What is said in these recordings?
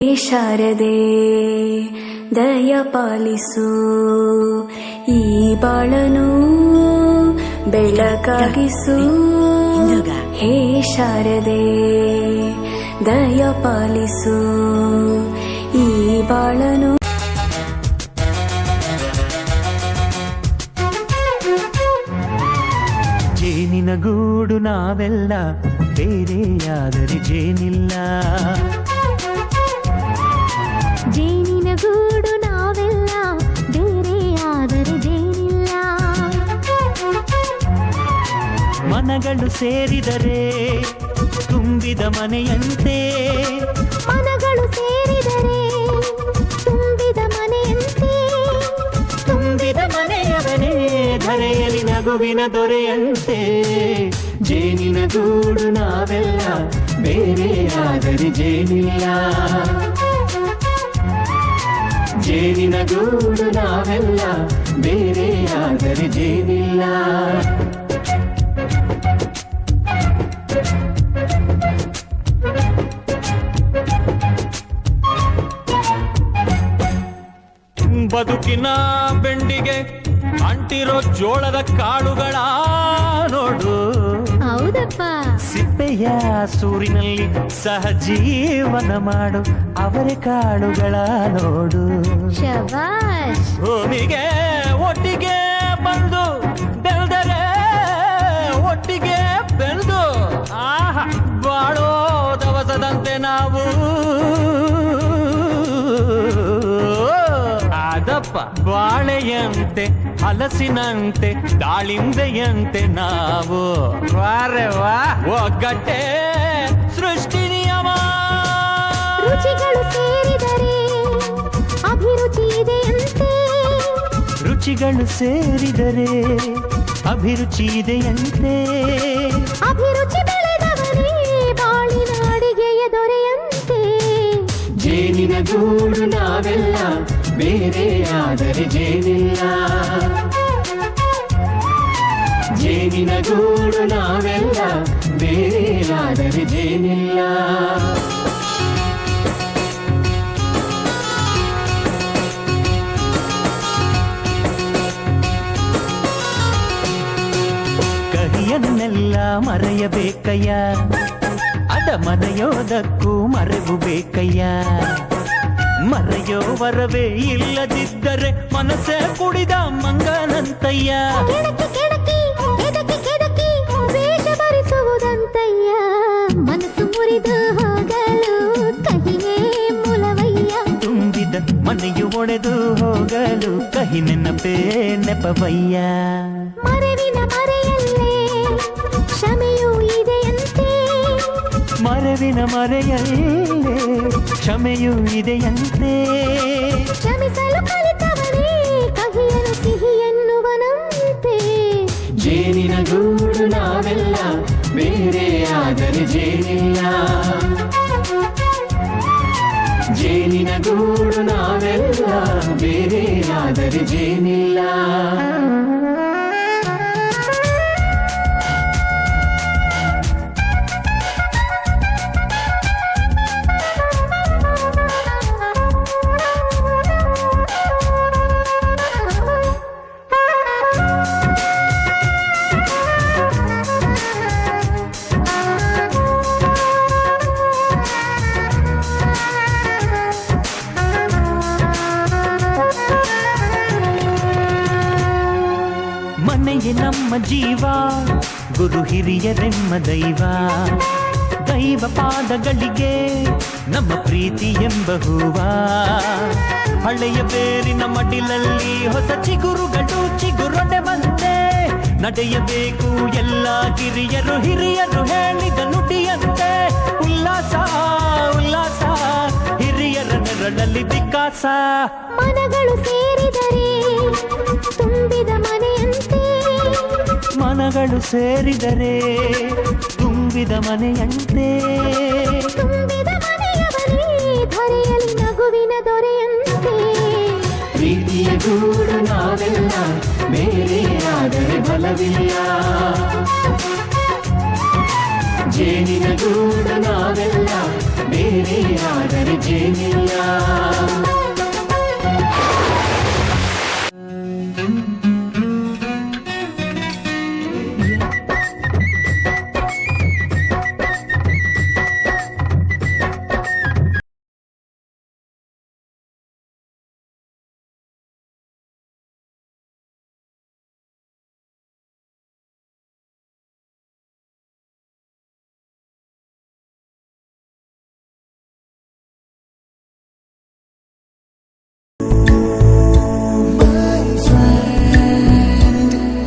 ಶಾರದೆ ದಯ ಪಾಲಿಸು, ಈ ಬಾಳನು ಬೆಳಕಾಗಿಸು. ಹೇ ಶಾರದೆ ದಯ ಪಾಲಿಸು, ಈ ಬಾಳನು. ಜೇನಿನ ಗೂಡು ನಾವೆಲ್ಲ, ಬೇರೆಯಾದರೆ ಜೇನಿಲ್ಲ. ಜೇನಿನ ಗೂಡು ನಾವೆಲ್ಲ, ಬೇರೆಯಾದರೆ ಜೇನಿಲ್ಲ. ಮನಗಳು ಸೇರಿದರೆ ತುಂಬಿದ ಮನೆಯಂತೆ, ಮನಗಳು ಸೇರಿದರೆ ತುಂಬಿದ ಮನೆಯಂತೆ. ತುಂಬಿದ ಮನೆಯವನೇ ಧರೆಯಲ್ಲಿ ನಗುವಿನ ದೊರೆಯಂತೆ. ಜೇನಿನ ಗೂಡು ನಾವೆಲ್ಲ, ಬೇರೆಯಾದರೆ ಜೇನಿಲ್ಲ. ಜೇನಿನ ಗೂಡು ನಾವೆಲ್ಲ, ಬೇರೆಯಾದರೆ ಜೇನಿಲ್ಲ. ಬದುಕಿನ ಬೆಂಡಿಗೆ ಅಂಟಿರೋ ಜೋಳದ ಕಾಳುಗಳ ನೋಡು. ಹೌದಪ್ಪ. ಸಿಪ್ಪೆಯ ಸೂರಿನಲ್ಲಿ ಸಹಜೀವನ ಮಾಡು ಅವರೆ ಕಾಳುಗಳ ನೋಡು. ಶಬಾಷ್. ಭೂಮಿಗೆ ಒಟ್ಟಿಗೆ ಬಂದು ಬೆಳೆದರೆ, ಒಟ್ಟಿಗೆ ಬೆಳೆದು ಆಹಾ ಬಾಳೋ ದವಸದಂತೆ ನಾವು. ಅದಪ್ಪ ಬಾಳೆಯಂತೆ, ಹಲಸಿನಂತೆ, ದಾಳಿಂಬೆಯಂತೆ ನಾವು. ವಾರೆ ವಾ, ಒಗ್ಗಟ್ಟೆ ಸೃಷ್ಟಿ ನಿಯಮ. ರುಚಿಗಳು ಸೇರಿದರೆ ಅಭಿರುಚಿ ಇದೆಯಂತೆ. ರುಚಿಗಳು ಸೇರಿದರೆ ಅಭಿರುಚಿ ಇದೆಯಂತೆ. ಅಭಿರುಚಿ ಬೆಳೆದವರೇ ಬಾಳಿನ ಅಡಿಗೆಯ ದೊರೆಯಂತೆ. ಜೇನಿನ ಗೂಡು ನಾವೆಲ್ಲ, ಬೇರೆಯಾದರೆ ಜೇನಿಲ್ಲ. ಜೇನಿನ ಗೂಡು ನಾವೆಲ್ಲ, ಬೇರೆಯಾದರೆ ಜೇನಿಲ್ಲ. ಕಹಿಯನ್ನೆಲ್ಲ ಮರೆಯಬೇಕಯ್ಯ, ಅಡ ಮರೆಯೋದಕ್ಕೂ ಮರೆವು ಬೇಕಯ್ಯ. ಮರೆಯೋ ವರವೇ ಇಲ್ಲದಿದ್ದರೆ ಮನಸ್ಸೇ ಕುಡಿದ ಮಂಗನಂತಯ್ಯ. ಕೆಡಕಿ ಕೆಡಕಿ ಕೆದಕಿ ಕೆದಕಿ ವೇಷ ಭರಿಸುವುದಂತಯ್ಯ. ಮನಸ್ಸು ಮುರಿದು ಹೋಗಲು ಕಹಿಯೇ ಮೂಲವಯ್ಯ. ತುಂಬಿದ ಮನೆಯು ಒಡೆದು ಹೋಗಲು ಕಹಿ ನೆನಪೇ ನೆಪವಯ್ಯ. ಮರೆವಿನ ಮರೆಯಲ್ಲೇ ಕ್ಷಮೆಯೂ ಇದೆಯಂತೆ. ಮರೆವಿನ ಮರೆಯಲ್ಲೇ ಕ್ಷಮೆಯೂ ಇದೆಯಂತೆ. ಕ್ಷಮಿಸಲು ಕಲಿತವನೇ ಕಹಿಯನು ಸಿಹಿ ಎನ್ನುವನಂತೆ. ಜೇನಿನ ಗೂಡು ನಾವೆಲ್ಲ, ಬೇರೆಯಾದರೆ ಜೇನಿಲ್ಲ. ಜೇನಿನ ಗೂಡು ನಾವೆಲ್ಲ, ಬೇರೆಯಾದರೆ ಜೇನಿಲ್ಲ. ಮನೆಯೇ ನಮ್ಮ ಜೀವ, ಗುರು ಹಿರಿಯರೆಮ್ಮ ದೈವ. ದೈವ ಪಾದಗಳಿಗೆ ನಮ್ಮ ಪ್ರೀತಿ ಎಂಬ ಹೂವ. ಹಳೆಯ ಬೇರಿನ ಮಡಿಲಲ್ಲಿ ಹೊಸ ಚಿಗುರುಗಳು ಚಿಗುರೊಡೆ ಬಂದೆ. ನಡೆಯಬೇಕು ಎಲ್ಲ ಕಿರಿಯರು ಹಿರಿಯರು ಹೇಳಿದ ನುಡಿಯಂತೆ. ಉಲ್ಲಾಸ ಉಲ್ಲಾಸ, ಹಿರಿಯರ ನೆರಳಲ್ಲಿ ವಿಕಾಸ. ಮನಗಳು ಸೇರಿದರೆ ತುಂಬಿದ ಮನೆಯಂತೆ. ಮನಗಳು ಸೇರಿದರೆ ತುಂಬಿದ ಮನೆಯಂತೆ. ತುಂಬಿದ ಮನೆಯವನೇ ಧರೆಯಲ್ಲಿ ನಗುವಿನ ದೊರೆಯಂತೆ. ಪ್ರೀತಿಯ ಗೂಡು ನಾವೆಲ್ಲ, ಬೇರೆಯಾದರೆ ಬಲವಿಲ್ಲ. ಜೇನಿನ ಗೂಡು ನಾವೆಲ್ಲ ಬೇರೆಯಾದರೆ ಜೇನಿಲ್ಲ.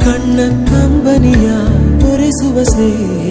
ಕಣ್ಣ ಕಂಬನಿಯ ತೋರಿಸುವ ಸ್ನೇಹ